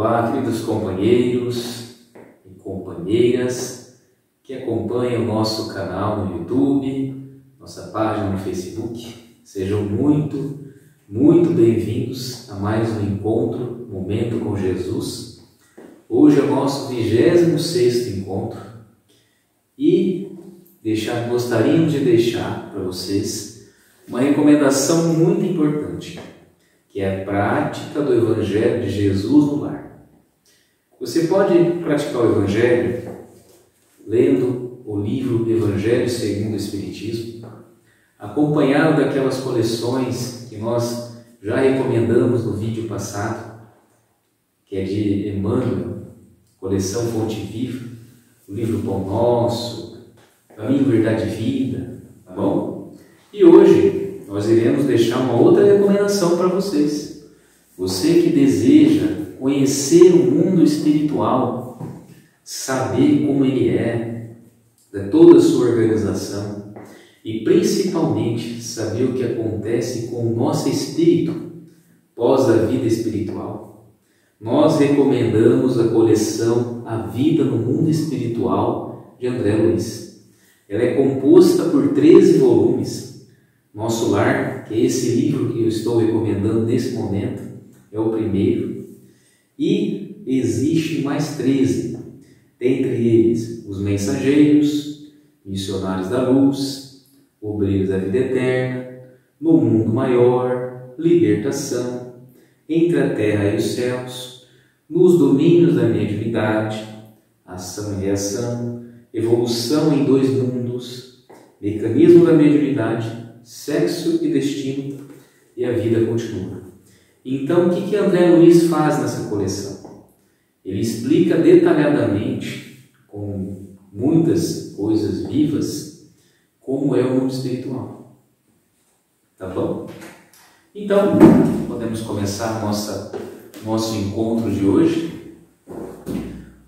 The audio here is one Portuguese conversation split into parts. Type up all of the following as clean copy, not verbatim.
Olá, queridos companheiros e companheiras que acompanham o nosso canal no YouTube, nossa página no Facebook. Sejam muito bem-vindos a mais um encontro, Momento com Jesus. Hoje é o nosso 26º encontro e gostaríamos de deixar para vocês uma recomendação muito importante, que é a prática do Evangelho de Jesus no lar. Você pode praticar o Evangelho lendo o livro Evangelho segundo o Espiritismo, acompanhado daquelas coleções que nós já recomendamos no vídeo passado, que é de Emmanuel, coleção Fonte Viva, o livro Pão Nosso, Caminho, Verdade e Vida, tá bom? E hoje nós iremos deixar uma outra recomendação para vocês. Você que deseja conhecer o mundo espiritual, saber como ele é, toda a sua organização e principalmente saber o que acontece com o nosso espírito pós a vida espiritual, nós recomendamos a coleção A Vida no Mundo Espiritual de André Luiz. Ela é composta por 13 volumes. Nosso Lar, que é esse livro que eu estou recomendando nesse momento, é o primeiro. E existem mais 13. Dentre eles, Os Mensageiros, Missionários da Luz, Obreiros da Vida Eterna, No Mundo Maior, Libertação, Entre a Terra e os Céus, Nos Domínios da Mediunidade, Ação e Reação, Evolução em Dois Mundos, Mecanismo da Mediunidade, Sexo e Destino e A Vida Continua. Então, o que André Luiz faz nessa coleção? Ele explica detalhadamente, com muitas coisas vivas, como é o mundo espiritual. Tá bom? Então, podemos começar nosso encontro de hoje.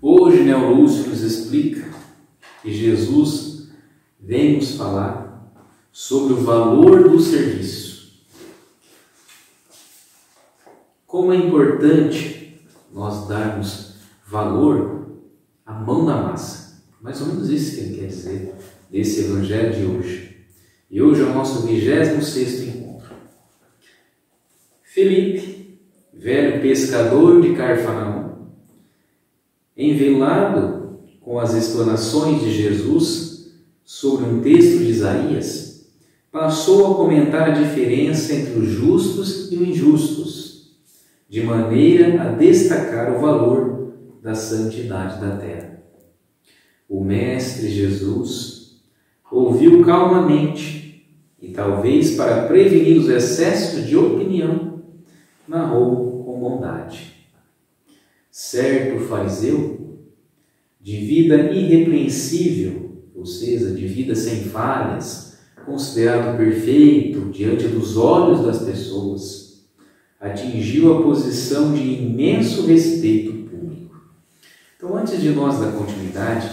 Hoje, Neo Lúcio nos explica que Jesus vem nos falar sobre o valor do serviço. Como é importante nós darmos valor à mão na massa. Mais ou menos isso que ele quer dizer desse Evangelho de hoje. E hoje é o nosso 26º encontro. Felipe, velho pescador de Carfanaum, envelado com as explanações de Jesus sobre um texto de Isaías, passou a comentar a diferença entre os justos e os injustos, de maneira a destacar o valor da santidade da terra. O Mestre Jesus ouviu calmamente e, talvez para prevenir os excessos de opinião, narrou com bondade. Certo fariseu, de vida irrepreensível, ou seja, de vida sem falhas, considerado perfeito diante dos olhos das pessoas, atingiu a posição de imenso respeito público. Então, antes de nós dar continuidade,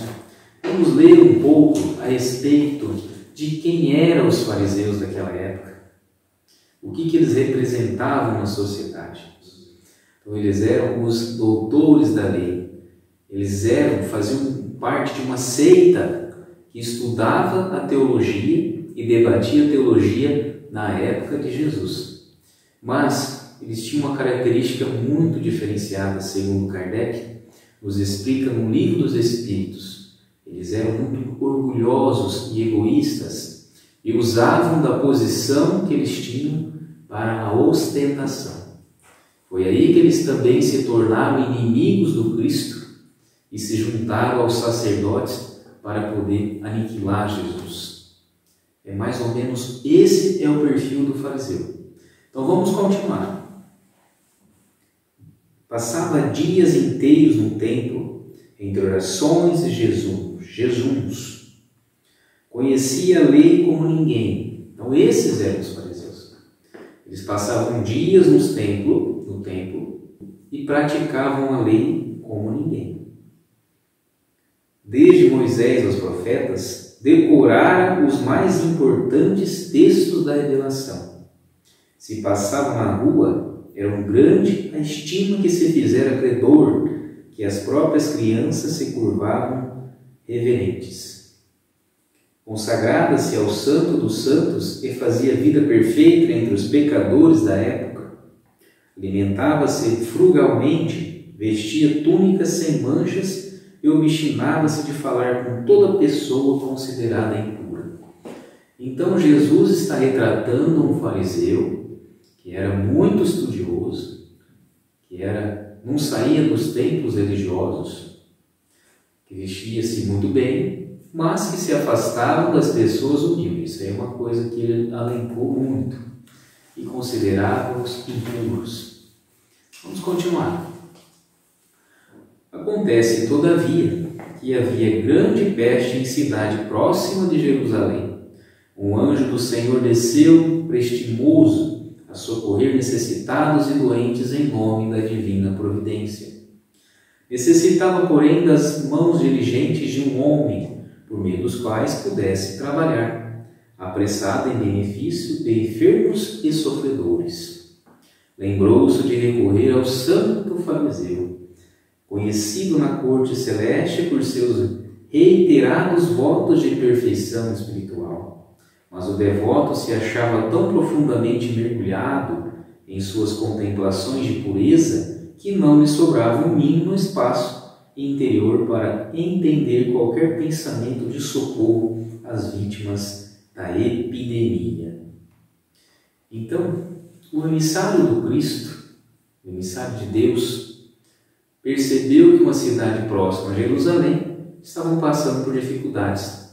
vamos ler um pouco a respeito de quem eram os fariseus daquela época, o que eles representavam na sociedade. Então, eles eram os doutores da lei. Eles faziam parte de uma seita que estudava a teologia e debatia a teologia na época de Jesus. Mas eles tinham uma característica muito diferenciada, segundo Kardec nos explica no Livro dos Espíritos. Eles eram muito orgulhosos e egoístas e usavam da posição que eles tinham para a ostentação. Foi aí que eles também se tornaram inimigos do Cristo e se juntaram aos sacerdotes para poder aniquilar Jesus. É mais ou menos esse é o perfil do fariseu. Então vamos continuar. Passava dias inteiros no templo, entre orações e jejuns. Conhecia a lei como ninguém. Então esses eram os fariseus. Eles passavam dias no templo e praticavam a lei como ninguém. Desde Moisés aos profetas, decorara os mais importantes textos da revelação. Se passavam na rua, Era grande a estima que se fizera credor, que as próprias crianças se curvavam reverentes. Consagrada-se ao Santo dos Santos e fazia vida perfeita entre os pecadores da época, alimentava-se frugalmente, vestia túnicas sem manchas e obstinava-se de falar com toda pessoa considerada impura. Então Jesus está retratando um fariseu que era muito estudioso, que não saía dos templos religiosos, que vestia-se muito bem, mas que se afastava das pessoas humildes. Isso aí é uma coisa que ele alencou muito e considerava-os impuros. Vamos continuar. Acontece, todavia, que havia grande peste em cidade próxima de Jerusalém. Um anjo do Senhor desceu, prestimoso, a socorrer necessitados e doentes em nome da divina providência. Necessitava, porém, das mãos diligentes de um homem, por meio dos quais pudesse trabalhar, apressado em benefício de enfermos e sofredores. Lembrou-se de recorrer ao santo fariseu, conhecido na corte celeste por seus reiterados votos de perfeição espiritual. Mas o devoto se achava tão profundamente mergulhado em suas contemplações de pureza que não lhe sobrava o mínimo espaço interior para entender qualquer pensamento de socorro às vítimas da epidemia. Então, o emissário do Cristo, o emissário de Deus, percebeu que uma cidade próxima a Jerusalém estavam passando por dificuldades.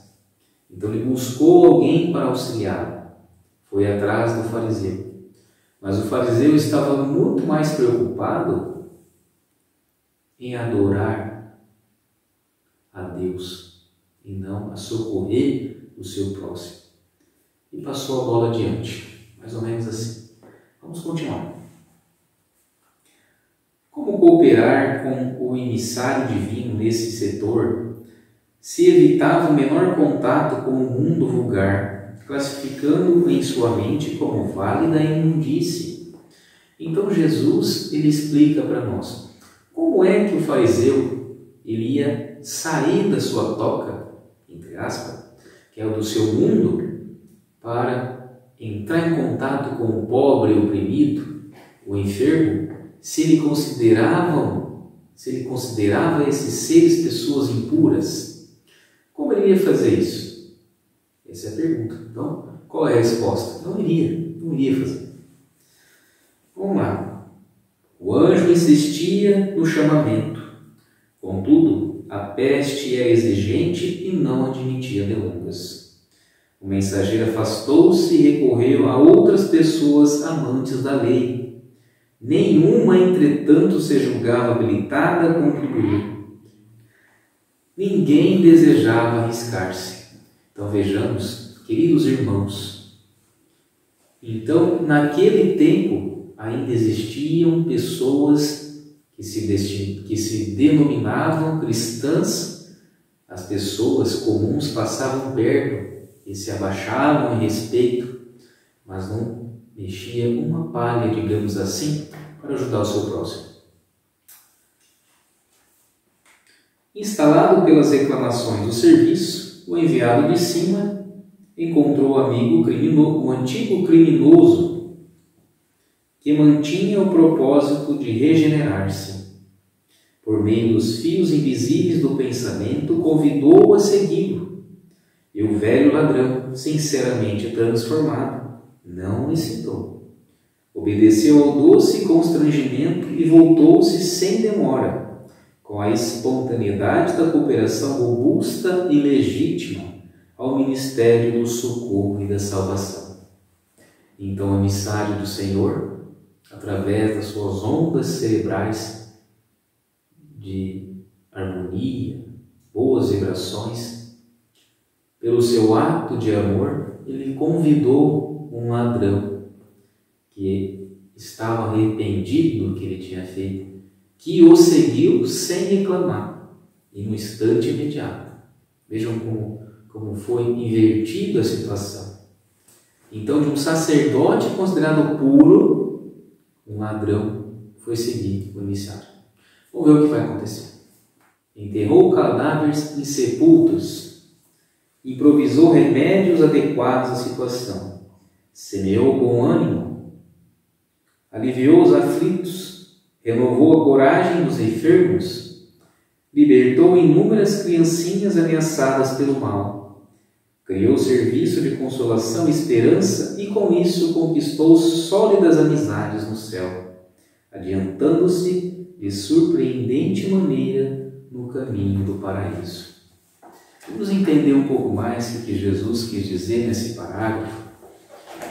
Então ele buscou alguém para auxiliá-lo. Foi atrás do fariseu. Mas o fariseu estava muito mais preocupado em adorar a Deus e não a socorrer o seu próximo. E passou a bola adiante. Mais ou menos assim. Vamos continuar. Como cooperar com o emissário divino nesse setor? Se evitava o menor contato com o mundo vulgar, classificando-o em sua mente como válida a imundície. Então Jesus ele explica para nós como é que o fariseu ele ia sair da sua toca, entre aspas, que é o do seu mundo, para entrar em contato com o pobre, o oprimido, o enfermo, se ele considerava esses seres pessoas impuras. Como ele ia fazer isso? Essa é a pergunta. Então, qual é a resposta? Não iria fazer. Vamos lá. O anjo insistia no chamamento. Contudo, a peste era exigente e não admitia delongas. O mensageiro afastou-se e recorreu a outras pessoas amantes da lei. Nenhuma, entretanto, se julgava habilitada a contribuir. Ninguém desejava arriscar-se. Então vejamos, queridos irmãos, então naquele tempo ainda existiam pessoas que se denominavam cristãs. As pessoas comuns passavam perto e se abaixavam em respeito, mas não mexia uma palha, digamos assim, para ajudar o seu próximo. Instalado pelas reclamações do serviço, o enviado de cima encontrou o antigo criminoso que mantinha o propósito de regenerar-se. Por meio dos fios invisíveis do pensamento, convidou-o a segui-lo. E o velho ladrão, sinceramente transformado, não o incitou. Obedeceu ao doce constrangimento e voltou-se sem demora, com a espontaneidade da cooperação robusta e legítima ao ministério do socorro e da salvação. Então, o emissário do Senhor, através das suas ondas cerebrais de harmonia, boas vibrações, pelo seu ato de amor, ele convidou um ladrão que estava arrependido do que ele tinha feito, que o seguiu sem reclamar, e no instante imediato. Vejam como foi invertida a situação. Então, de um sacerdote considerado puro, um ladrão foi seguir o emissário. Vamos ver o que vai acontecer. Enterrou cadáveres insepultos, improvisou remédios adequados à situação, semeou com ânimo, aliviou os aflitos, renovou a coragem dos enfermos, libertou inúmeras criancinhas ameaçadas pelo mal, criou serviço de consolação e esperança e com isso conquistou sólidas amizades no céu, adiantando-se de surpreendente maneira no caminho do paraíso. Vamos entender um pouco mais o que Jesus quis dizer nesse parágrafo,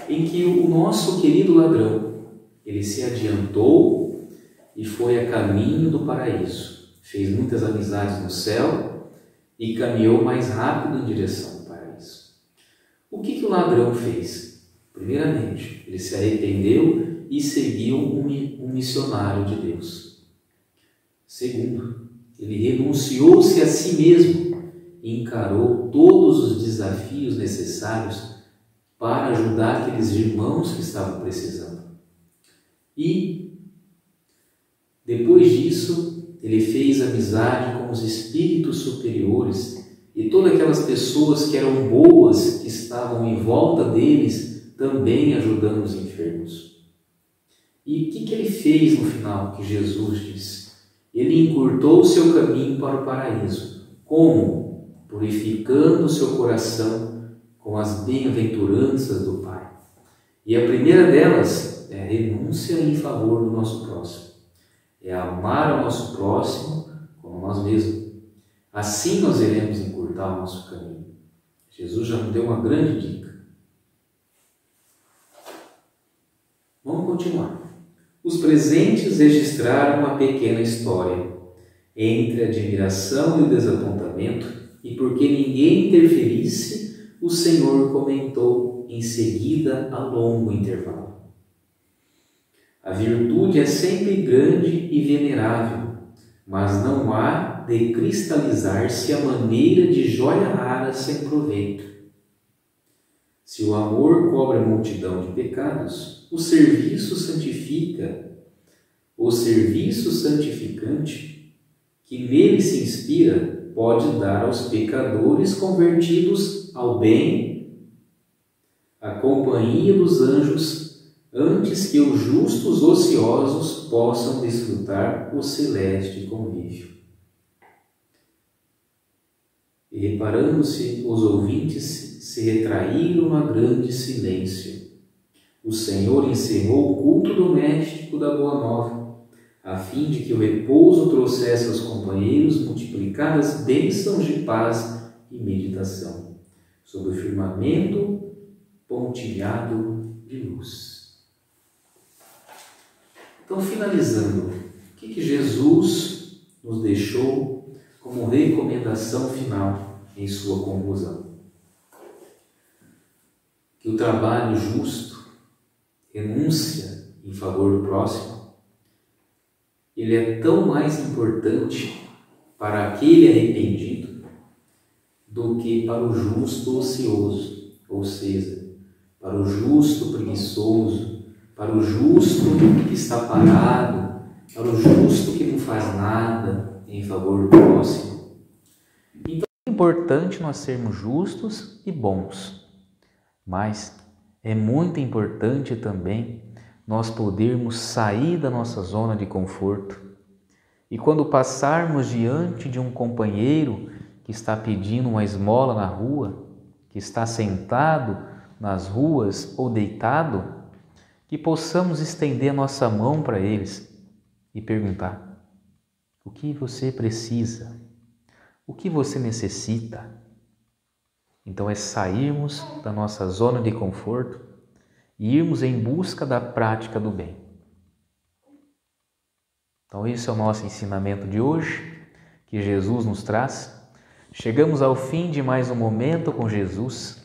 em que o nosso querido ladrão, ele se adiantou e foi a caminho do paraíso. Fez muitas amizades no céu e caminhou mais rápido em direção ao paraíso. O que o ladrão fez? Primeiramente, ele se arrependeu e seguiu um missionário de Deus. Segundo, ele renunciou-se a si mesmo e encarou todos os desafios necessários para ajudar aqueles irmãos que estavam precisando. E, depois disso, ele fez amizade com os espíritos superiores e todas aquelas pessoas que eram boas, que estavam em volta deles, também ajudando os enfermos. E o que ele fez no final, que Jesus disse? Ele encurtou o seu caminho para o paraíso. Como? Purificando o seu coração com as bem-aventuranças do Pai. E a primeira delas é a renúncia em favor do nosso próximo. É amar o nosso próximo como nós mesmos. Assim nós iremos encurtar o nosso caminho. Jesus já nos deu uma grande dica. Vamos continuar. Os presentes registraram uma pequena história, entre a admiração e o desapontamento, e porque ninguém interferisse, o Senhor comentou em seguida a longo intervalo. A virtude é sempre grande e venerável, mas não há de cristalizar-se à maneira de joia rara sem proveito. Se o amor cobre a multidão de pecados, o serviço santifica, o serviço santificante que nele se inspira pode dar aos pecadores convertidos ao bem a companhia dos anjos antes que os justos ociosos possam desfrutar o celeste convívio. E reparando-se, os ouvintes se retraíram a grande silêncio. O Senhor encerrou o culto doméstico da Boa Nova, a fim de que o repouso trouxesse aos companheiros multiplicadas bênçãos de paz e meditação, sob o firmamento pontilhado de luz. Então, finalizando, o que Jesus nos deixou como recomendação final em sua conclusão? Que o trabalho justo, renúncia em favor do próximo, ele é tão mais importante para aquele arrependido do que para o justo ocioso, ou seja, para o justo preguiçoso, para o justo que está parado, para o justo que não faz nada em favor do próximo. Então é importante nós sermos justos e bons, mas é muito importante também nós podermos sair da nossa zona de conforto e quando passarmos diante de um companheiro que está pedindo uma esmola na rua, que está sentado nas ruas ou deitado, que possamos estender a nossa mão para eles e perguntar: o que você precisa? O que você necessita? Então é sairmos da nossa zona de conforto e irmos em busca da prática do bem. Então esse é o nosso ensinamento de hoje, que Jesus nos traz. Chegamos ao fim de mais um momento com Jesus.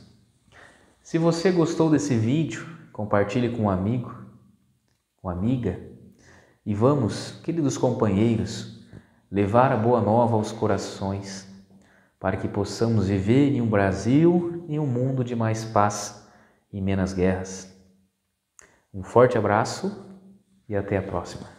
Se você gostou desse vídeo, compartilhe com um amigo, com uma amiga, e vamos, queridos companheiros, levar a boa nova aos corações, para que possamos viver em um Brasil e um mundo de mais paz e menos guerras. Um forte abraço e até a próxima.